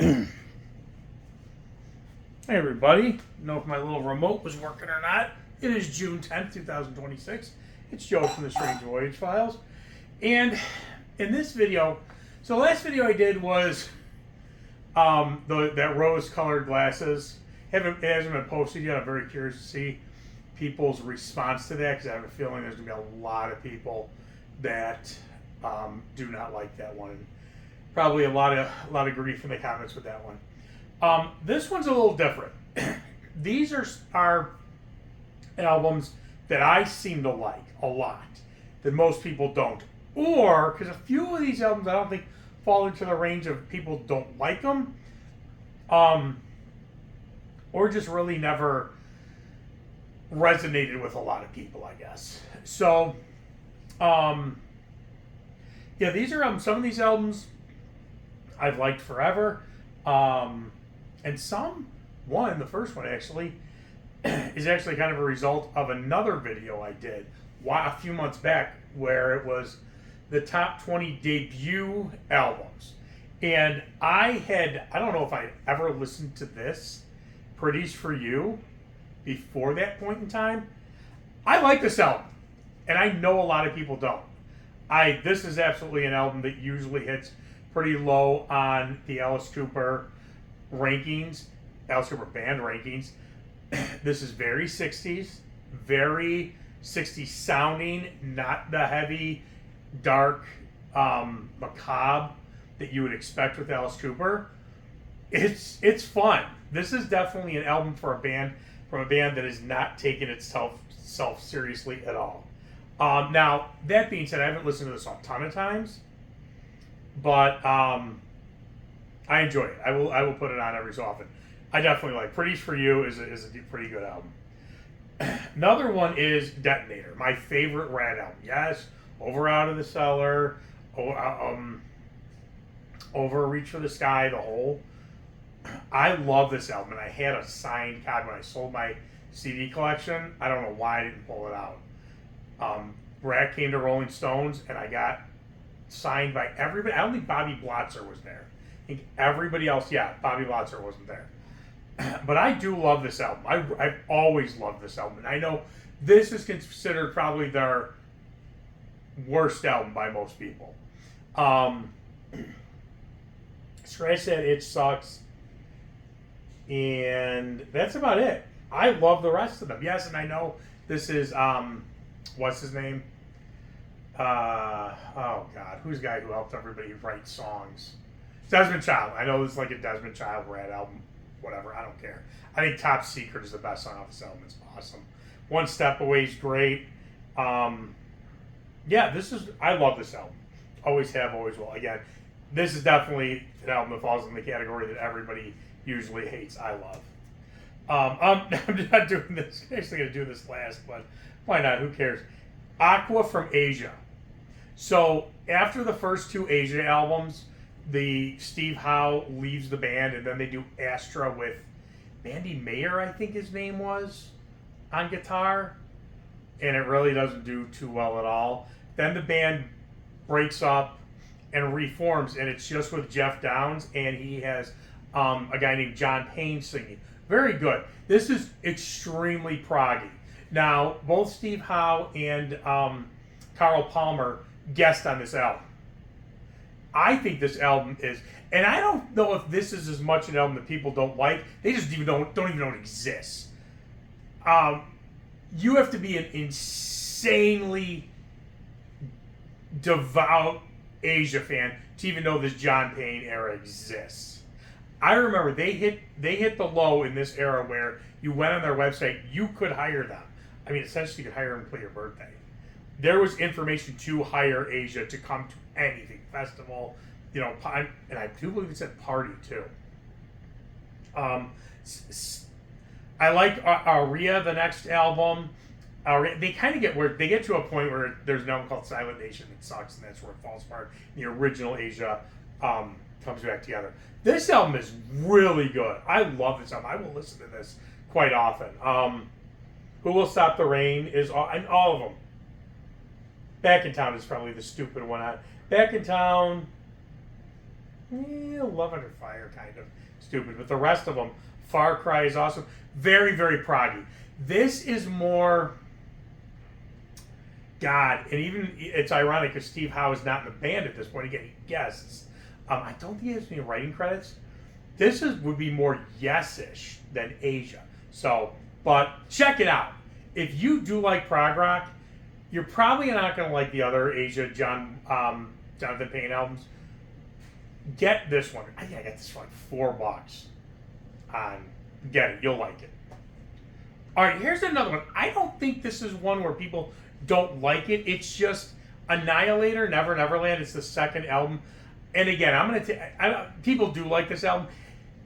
Hey everybody, I don't know if my little remote was working or not. It is June 10th, 2026. It's Joe from the Strange Voyage Files. And in this video, so the last video I did was that rose-colored glasses. It hasn't been posted yet. I'm very curious to see people's response to that because I have a feeling there's going to be a lot of people that do not like that one. And probably a lot of grief in the comments with that one. This one's a little different. These are albums that I seem to like a lot, that most people don't. Or, because a few of these albums I don't think fall into the range of people don't like them, or just really never resonated with a lot of people, I guess. So, yeah, these are some of these albums I've liked forever. And the first one actually, is actually kind of a result of another video I did a few months back where it was the top 20 debut albums. And I don't know if I ever listened to this, Pretty's For You, before that point in time. I like this album, and I know a lot of people don't. This is absolutely an album that usually hits pretty low on the Alice Cooper rankings, Alice Cooper band rankings. This is very 60s, very 60s sounding, not the heavy, dark, macabre that you would expect with Alice Cooper. It's fun. This is definitely an album from a band that is not taking itself seriously at all. Now, that being said, I haven't listened to this a ton of times, but I enjoy it. I will put it on every so often. I definitely like Pretty's For You is a pretty good album. Another one is Detonator, my favorite Rat album. Yes, Over Out of the Cellar, Over Reach for the Sky, the whole. I love this album, and I had a signed copy when I sold my CD collection. I don't know why I didn't pull it out. Rat came to Rolling Stones, and I got signed by everybody. I don't think Bobby Blotzer was there. I think everybody else, Bobby Blotzer wasn't there. But I do love this album. I've always loved this album. And I know this is considered probably their worst album by most people. Scratch That Itch sucks. And that's about it. I love the rest of them. Yes, and I know this is, what's his name? Oh God, who's the guy who helped everybody write songs? Desmond Child. I know this is like a Desmond Child Rat album. Whatever, I don't care. I think Top Secret is the best song off this album. It's awesome. One Step Away is great. I love this album. Always have, always will. Again, this is definitely an album that falls in the category that everybody usually hates. I love. I'm not doing this. I'm actually going to do this last, but why not? Who cares? Aqua from Asia. So after the first two Asia albums, the Steve Howe leaves the band, and then they do Astra with Mandy Mayer, I think his name was, on guitar, and it really doesn't do too well at all. Then the band breaks up and reforms, and it's just with Jeff Downs, and he has a guy named John Payne singing. Very good. This is extremely proggy. Now, both Steve Howe and Carl Palmer guest on this album. I think this album is, and I don't know if this is as much an album that people don't like. They just don't even know it exists. You have to be an insanely devout Asia fan to even know this John Payne era exists. I remember they hit the low in this era where you went on their website, you could hire them. I mean, essentially, you could hire them to play your birthday. There was information to hire Asia to come to anything, festival, and I do believe it said party too. I like Aria, the next album. They kind of get to a point where there's an album called Silent Nation that sucks, and that's where it falls apart. The original Asia comes back together. This album is really good. I love this album. I will listen to this quite often. Who Will Stop the Rain is all of them. Back in Town is probably the stupid one. Back in Town, Love Under Fire, kind of stupid. But the rest of them, Far Cry is awesome. Very, very proggy. This is more... God, and even it's ironic because Steve Howe is not in the band at this point. Again, he guests. I don't think he has any writing credits. This would be more Yes-ish than Asia. So, but check it out. If you do like prog rock, you're probably not going to like the other Asia Jonathan Payne albums. Get this one. I think I got this for like $4. Get it. You'll like it. All right, here's another one. I don't think this is one where people don't like it. It's just Annihilator, Never Neverland. It's the second album. And again, people do like this album.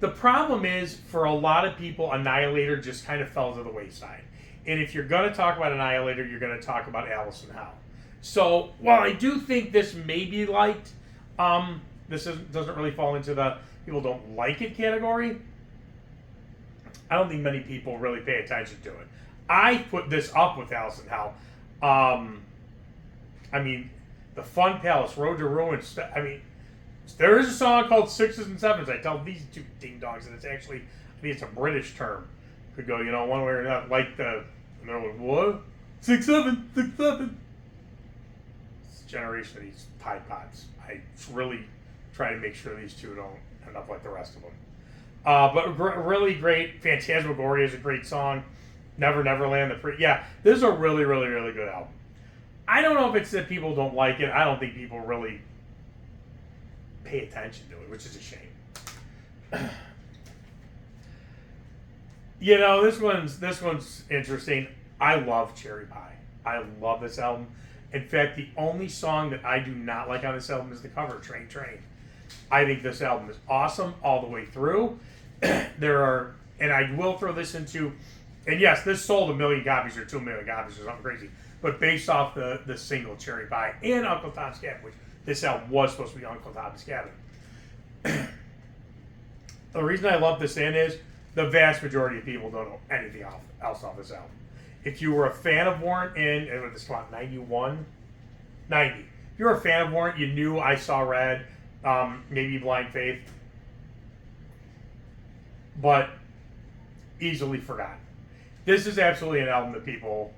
The problem is, for a lot of people, Annihilator just kind of fell to the wayside. And if you're going to talk about Annihilator, you're going to talk about Alice in Hell. So, while I do think this may be liked, doesn't really fall into the people don't like it category. I don't think many people really pay attention to it. I put this up with Alice in Hell. I mean, the Fun Palace, Road to Ruin. I mean, there is a song called Sixes and Sevens. I tell these two ding dongs, and it's actually, I think it's a British term. Could go, one way or another. Like and they're like, what? 6 7, 6 7. It's a generation of these Tide Pods. I really try to make sure these two don't end up like the rest of them. But really great. Phantasmagoria is a great song. Never Neverland. This is a really, really, really good album. I don't know if it's that people don't like it. I don't think people really pay attention to it, which is a shame. This one's interesting. I love Cherry Pie. I love this album. In fact, the only song that I do not like on this album is the cover, Train Train. I think this album is awesome all the way through. And I will throw this into, and yes, this sold 1 million copies or 2 million copies or something crazy, but based off the single Cherry Pie and Uncle Tom's Cabin, which this album was supposed to be Uncle Tom's Cabin. The reason I love this in is the vast majority of people don't know anything else off this album. If you were a fan of Warrant and this came out 91, 90. If you were a fan of Warrant, you knew I Saw Red, maybe Blind Faith, but easily forgotten. This is absolutely an album that people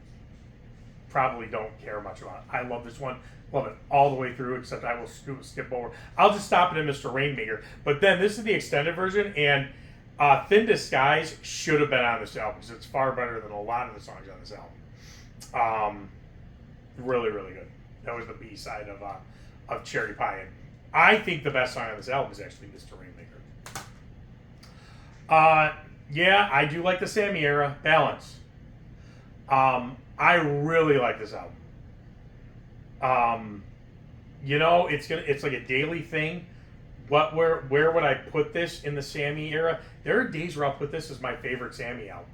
probably don't care much about. I love this one. Love it all the way through, except I will skip over. I'll just stop it at Mr. Rainmaker. But then this is the extended version, and Thin Disguise should have been on this album because it's far better than a lot of the songs on this album. Really, really good. That was the B-side of Cherry Pie. And I think the best song on this album is actually Mr. Rainmaker. I do like the Sammy era. Balance. I really like this album. It's like a daily thing. Where would I put this in the Sammy era? There are days where I'll put this as my favorite Sammy album.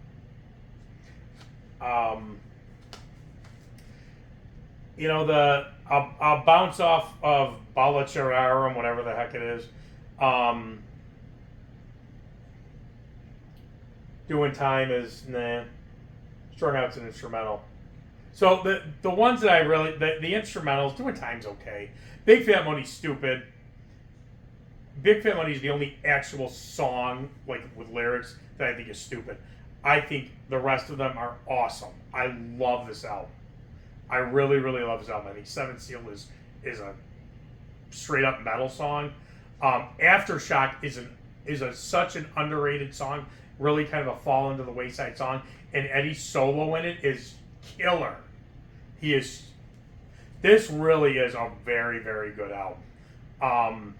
I'll bounce off of Bala Chararam, whatever the heck it is. Doing Time is Strung Out's an instrumental. So the ones that I really the instrumentals, Doing Time's okay. Big Fat Money's stupid. Big Fat Money is the only actual song with lyrics that I think is stupid. I think the rest of them are awesome. I love this album. I really, really love this album. I think Seventh Seal is a straight up metal song. Aftershock is such an underrated song. Really kind of a fall into the wayside song. And Eddie's solo in it is killer. This really is a very, very good album.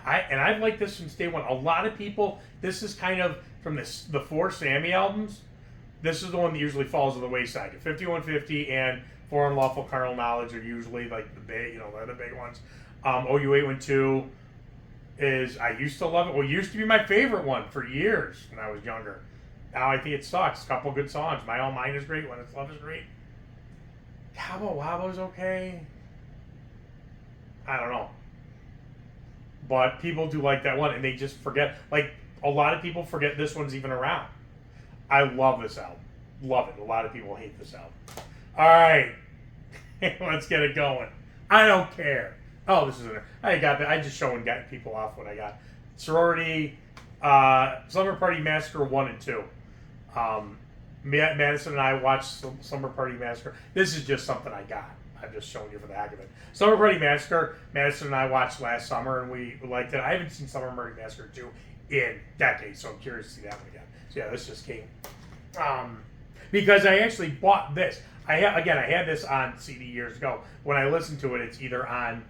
I've liked this since day one. A lot of people, this is kind of from the 4 Sammy albums. This is the one that usually falls to the wayside. 5150 and For Unlawful Carnal Knowledge are usually like the big, they're the big ones. OU812 is, I used to love it. Well, it used to be my favorite one for years when I was younger. Now I think it sucks. A couple good songs. My All Mine is great. When It's Love is great. Cabo Wabo is okay. I don't know. But people do like that one, and they just forget. Like, a lot of people forget this one's even around. I love this album. Love it. A lot of people hate this album. All right. Let's get it going. I don't care. Oh, this is I got that. I just showing got people off what I got. Sorority, Slumber Party Massacre 1 and 2. Madison and I watched Slumber Party Massacre. This is just something I got. I'm just showing you for the heck of it. Slumber Party Massacre, Madison and I watched last summer, and we liked it. I haven't seen Slumber Party Massacre 2 in decades, so I'm curious to see that one again. So yeah, this just came. Because I actually bought this. I had this on CD years ago. When I listen to it, it's either on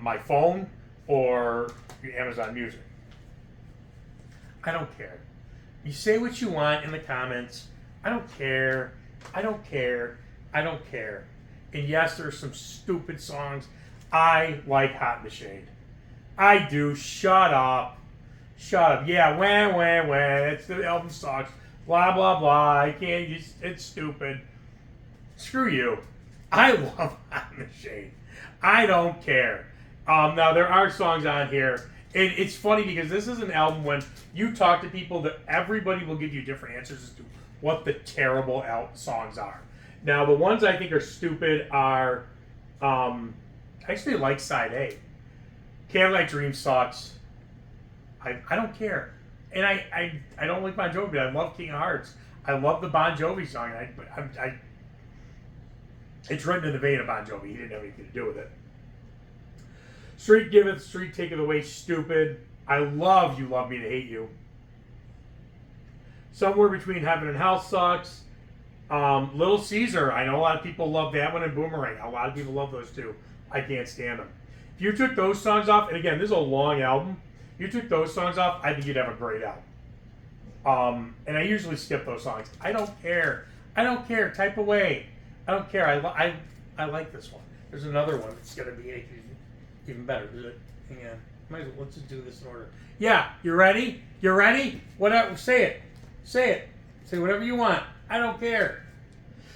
my phone or Amazon Music. I don't care. You say what you want in the comments. I don't care. I don't care. I don't care. And yes, there's some stupid songs. I like Hot in the Shade. I do. Shut up. Shut up. Yeah, wah, wah, wah. It's the album sucks. Blah, blah, blah. I can't. It's stupid. Screw you. I love Hot in the Shade. I don't care. Now, there are songs on here. It's funny because this is an album when you talk to people that everybody will give you different answers as to what the terrible songs are. Now, the ones I think are stupid are, I actually like Side A. Candlelight Dream sucks. I don't care. And I don't like Bon Jovi, but I love King of Hearts. I love the Bon Jovi song. It's written in the vein of Bon Jovi. He didn't have anything to do with it. Street Giveth, Street Taketh Away, stupid. I love You Love Me to Hate You. Somewhere Between Heaven and Hell sucks. Little Caesar, I know a lot of people love that one, and Boomerang. A lot of people love those two. I can't stand them. If you took those songs off, and again, this is a long album. If you took those songs off, I think you'd have a great album. And I usually skip those songs. I don't care. I don't care. Type away. I don't care. I like this one. There's another one that's going to be even better. Hang on. Might as well, let's just do this in order. Yeah, you ready? You ready? Whatever. Say it. Say it. Say whatever you want. I don't care.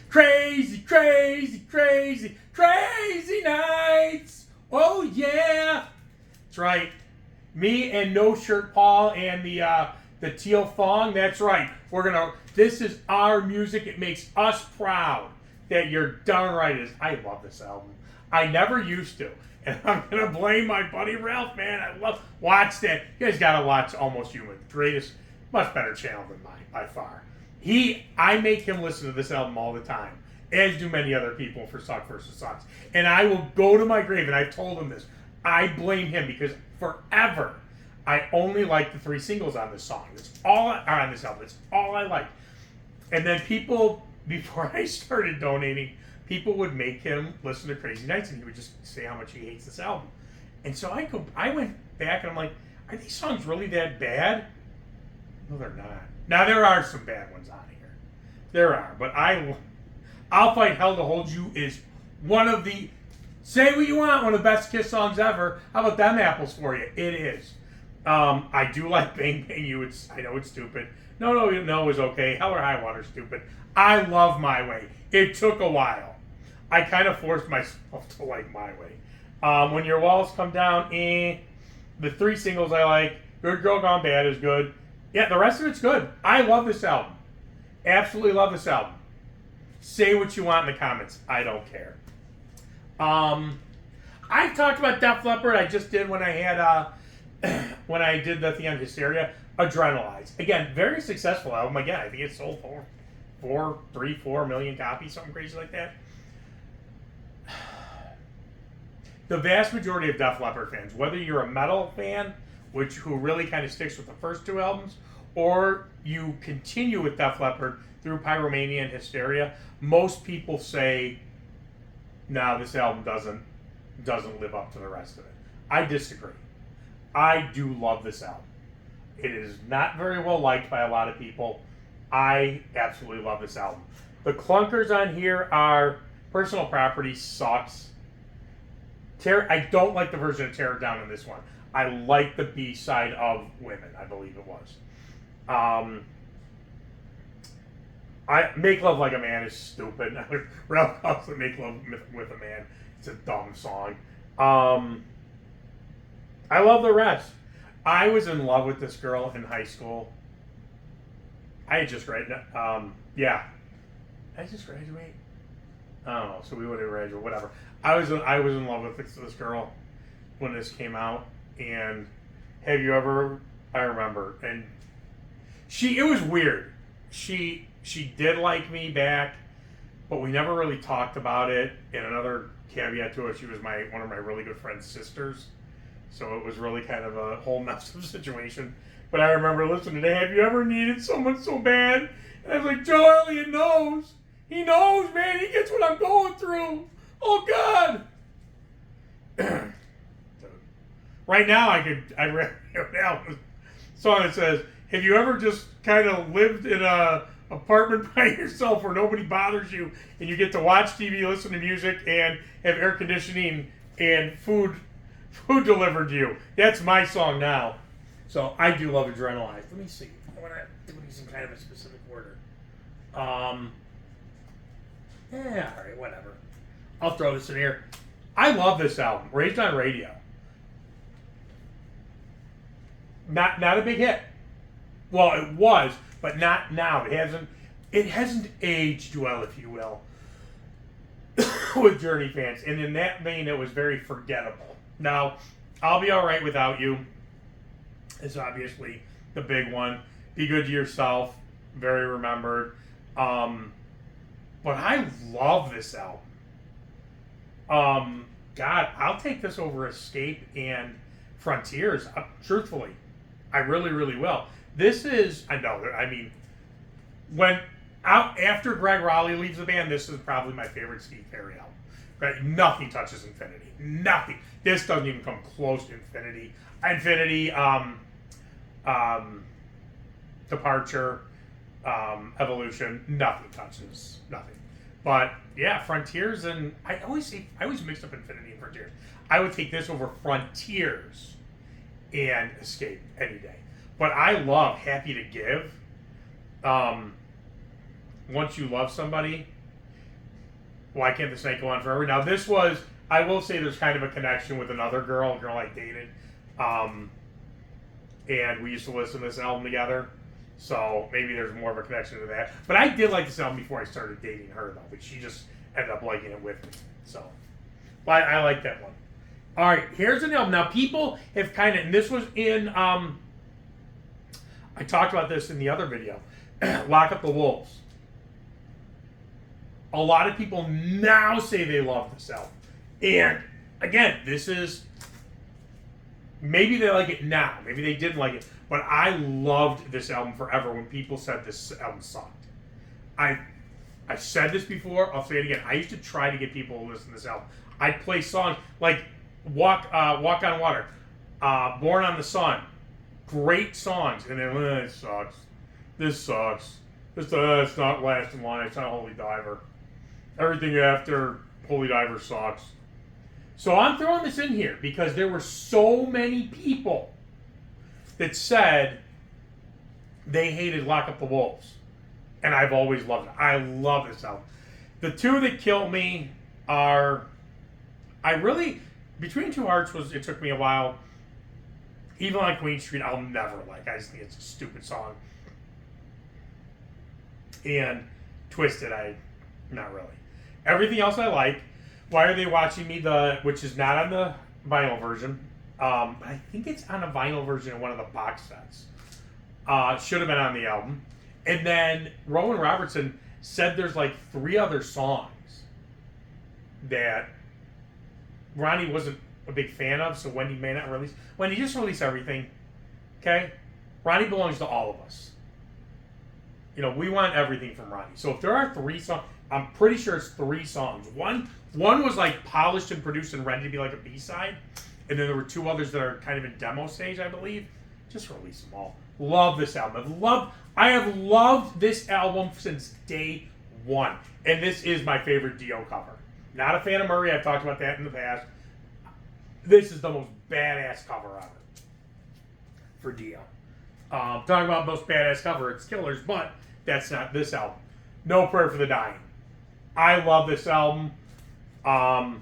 Crazy, crazy, crazy, crazy nights. Oh yeah. That's right. Me and No Shirt Paul and the Teal Thong. That's right. This is our music. It makes us proud that you're darn right is. I love this album. I never used to. And I'm going to blame my buddy Ralph, man. Watch that. You guys got to watch Almost Human. Greatest, much better channel than mine, by far. I make him listen to this album all the time, as do many other people for Suck vs. Sucks. And I will go to my grave, and I've told him this. I blame him because forever I only liked the 3 singles on this song. On this album. That's all I liked. And then people, before I started donating, people would make him listen to Crazy Nights, and he would just say how much he hates this album. And so I went back, and I'm like, are these songs really that bad? No, they're not. Now, there are some bad ones on here. There are. But I'll Fight Hell to Hold You is one of the, say what you want, one of the best Kiss songs ever. How about them apples for you? It is. I do like Bang Bang You. I know it's stupid. No, it was okay. Hell or High Water, stupid. I love My Way. It took a while. I kind of forced myself to like My Way. When Your Walls Come Down, The 3 singles I like. Good Girl Gone Bad is good. Yeah, the rest of it's good. I love this album. Absolutely love this album. Say what you want in the comments. I don't care. I've talked about Def Leppard. I just did when I had when I did the thing on Hysteria. Adrenalize. Again, very successful album. Again, I think it sold 4 million copies, something crazy like that. The vast majority of Def Leppard fans, whether you're a metal fan, who really kind of sticks with the first 2 albums, or you continue with Def Leppard through Pyromania and Hysteria, most people say, no, this album doesn't live up to the rest of it. I disagree. I do love this album. It is not very well liked by a lot of people. I absolutely love this album. The clunkers on here are Personal Property sucks. I don't like the version of Tear It Down in this one. I like the B-side of Women, I believe it was. Make Love Like a Man is stupid. Ralph calls it Make Love with a Man. It's a dumb song. I love the rest. I was in love with this girl in high school. I had just graduated. Yeah. Did I just graduate? I don't know. So we would have graduated, whatever. I was in love with this girl. when this came out, and have you ever? I remember, and it was weird. She did like me back, but we never really talked about it. And another caveat to it, she was one of my really good friend's sisters, so it was really kind of a whole mess of a situation. But I remember listening to, have you ever needed someone so bad? And I was like, Joe Elliott knows. He knows, man. He gets what I'm going through. Oh, God. Right now, I read now a song that says, have you ever just kind of lived in a apartment by yourself where nobody bothers you and you get to watch TV, listen to music, and have air conditioning and food delivered to you? That's my song now. So I do love Adrenalize. Let me see. I want to do these in kind of a specific order. Yeah, all right, whatever. I'll throw this in here. I love this album, Raised on Radio. Not a big hit. Well, it was, but not now. It hasn't aged well, if you will, with Journey fans. And in that vein, it was very forgettable. Now, I'll Be Alright Without You is obviously the big one. Be Good to Yourself, very remembered. But I love this album. God, I'll take this over Escape and Frontiers, truthfully. I really, really will. This is, after Greg Raleigh leaves the band, this is probably my favorite Steve Perry album. Right? Nothing touches Infinity. Nothing. This doesn't even come close to Infinity. Departure, Evolution, nothing touches. Nothing. But yeah, Frontiers, and I always mix up Infinity and Frontiers. I would take this over Frontiers and Escape any day. But I love Happy to Give. Once You Love Somebody, Why Can't the Snake Go On Forever? Now this was, I will say there's kind of a connection with another girl, a girl I dated. And we used to listen to this album together. So maybe there's more of a connection to that. But I did like this album before I started dating her, though. But she just ended up liking it with me. So, but I like that one. All right, here's an album. Now, people have kind of, and this was in, I talked about this in the other video, Lock Up the Wolves. A lot of people now say they love this album. And, again, this is, maybe they like it now. Maybe they didn't like it. But I loved this album forever when people said this album sucked. I've said this before. I'll say it again. I used to try to get people to listen to this album. I'd play songs like Walk on Water, Born on the Sun. Great songs. And then, it sucks. This sucks. It's not Last in Line. It's not Holy Diver. Everything after Holy Diver sucks. So I'm throwing this in here because there were so many people that said they hated Lock Up the Wolves. And I've always loved it. I love this album. The two that killed me are, Between Two Hearts it took me a while. Even on Queen Street, I'll never like. I just think it's a stupid song. And Twisted, not really. Everything else I like. Why Are They Watching Me? Which is not on the vinyl version. But I think it's on a vinyl version in one of the box sets. Should have been on the album. And then Rowan Robertson said there's like 3 other songs that Ronnie wasn't a big fan of, so Wendy may not release. Wendy, just release everything. Okay? Ronnie belongs to all of us. You know, we want everything from Ronnie. So if there are 3 songs, I'm pretty sure it's 3 songs. One was like polished and produced and ready to be like a B-side. And then there were 2 others that are kind of in demo stage, I believe. Just release them all. Love this album. I have loved this album since day one. And this is my favorite Dio cover. Not a fan of Murray. I've talked about that in the past. This is the most badass cover ever for Dio. Talking about most badass cover, it's Killers, but that's not this album. No Prayer for the Dying. I love this album. I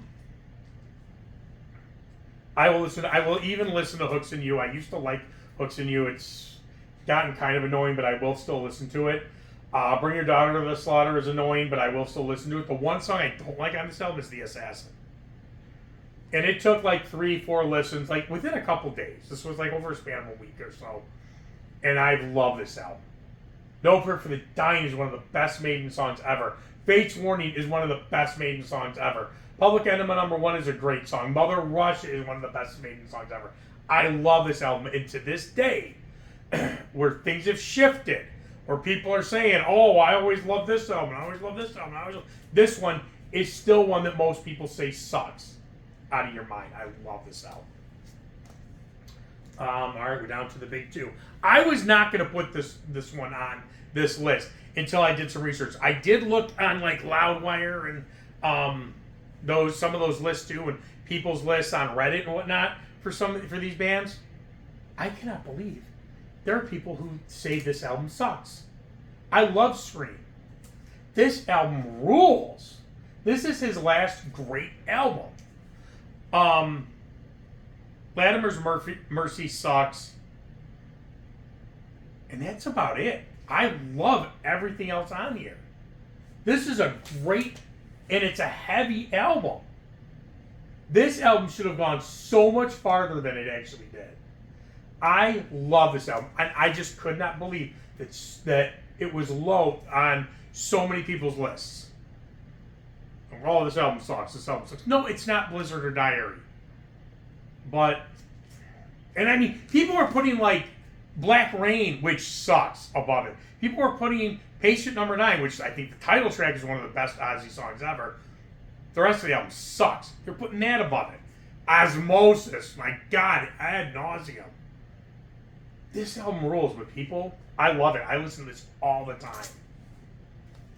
will even listen to Hooks in You. I used to like Hooks in You. It's gotten kind of annoying, but I will still listen to it. Bring Your Daughter to the Slaughter is annoying, but I will still listen to it. The one song I don't like on this album is The Assassin. And it took like 3-4 listens, like within a couple days. This was like over a span of a week or so. And I love this album. No Prayer for the Dying is one of the best Maiden songs ever. Fate's Warning is one of the best Maiden songs ever. Public Enema #1 is a great song. Mother Russia is one of the best Maiden songs ever. I love this album. And to this day, where things have shifted, where people are saying, oh, I always love this album, I always love this album, this one is still one that most people say sucks. Out of your mind. I love this album. All right, we're down to the big two. I was not going to put this one on this list until I did some research. I did look on like Loudwire and some of those lists too, and people's lists on Reddit and whatnot for these bands. I cannot believe there are people who say this album sucks. I love Scream. This album rules. This is his last great album. Latimer's Mercy sucks. And that's about it. I love everything else on here. This is a great, and it's a heavy album. This album should have gone so much farther than it actually did. I love this album. And I just could not believe that it was low on so many people's lists. Oh, this album sucks. This album sucks. No, it's not Blizzard or Diary. But, and I mean, people are putting like Black Rain, which sucks, above it. People are putting Patient Number 9, which I think the title track is one of the best Ozzy songs ever. The rest of the album sucks. They're putting that above it. Osmosis, my God, ad nauseum. This album rules with people. I love it. I listen to this all the time.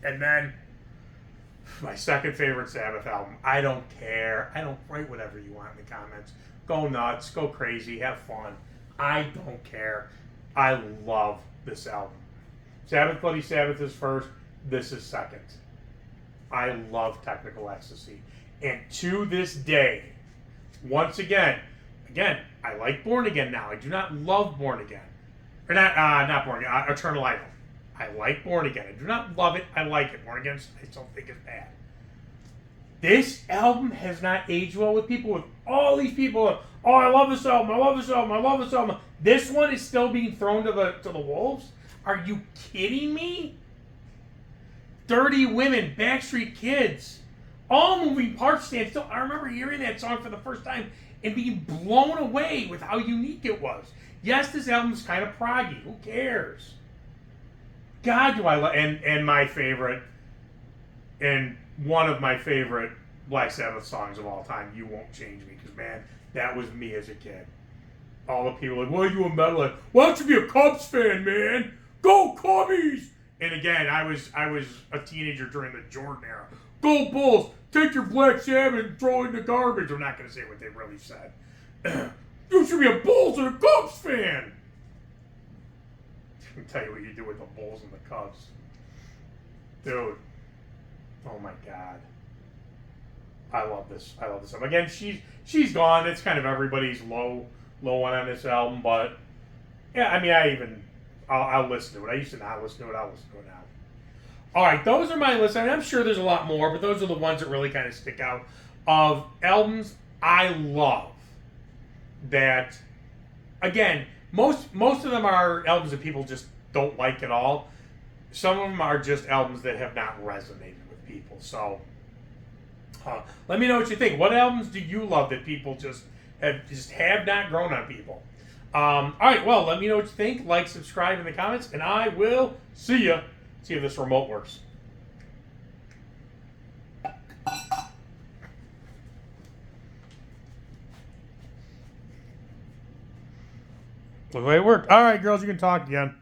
And then my second favorite Sabbath album. I don't care. I don't write whatever you want in the comments. Go nuts. Go crazy. Have fun. I don't care. I love this album. Sabbath Bloody Sabbath is first. This is second. I love Technical Ecstasy. And to this day, once again, I like Born Again now. I do not love Born Again. Or not Born Again, Eternal Idol. I like Born Again. I do not love it. I like it. Born Again, I don't think it's bad. This album has not aged well with people. With all these people, oh, I love this album. I love this album. I love this album. This one is still being thrown to the wolves. Are you kidding me? Dirty Women, Backstreet Kids, All Moving Parts stand still. I remember hearing that song for the first time and being blown away with how unique it was. Yes, this album's kind of proggy. Who cares? God, do I love... And my favorite, and one of my favorite Black Sabbath songs of all time, You Won't Change Me, because, man, that was me as a kid. All the people like, why are you a metalhead? Why don't you be a Cubs fan, man? Go Cubbies! And again, I was a teenager during the Jordan era. Go Bulls! Take your Black Sabbath and throw it in the garbage. I'm not going to say what they really said. You should be a Bulls and a Cubs fan! I can tell you what you do with the Bulls and the Cubs. Dude. Oh my God. I love this. I love this album. Again, she's gone. It's kind of everybody's low one on this album, but yeah, I mean, I'll listen to it. I used to not listen to it. I'll listen to it now. All right, those are my lists. I mean, I'm sure there's a lot more, but those are the ones that really kind of stick out of albums I love. That, again, most of them are albums that people just don't like at all. Some of them are just albums that have not resonated with people. So, let me know what you think. What albums do you love that people just have not grown on people? All right, well, let me know what you think. Like, subscribe in the comments, and I will see you. See if this remote works. Look like it worked. All right, girls, you can talk again.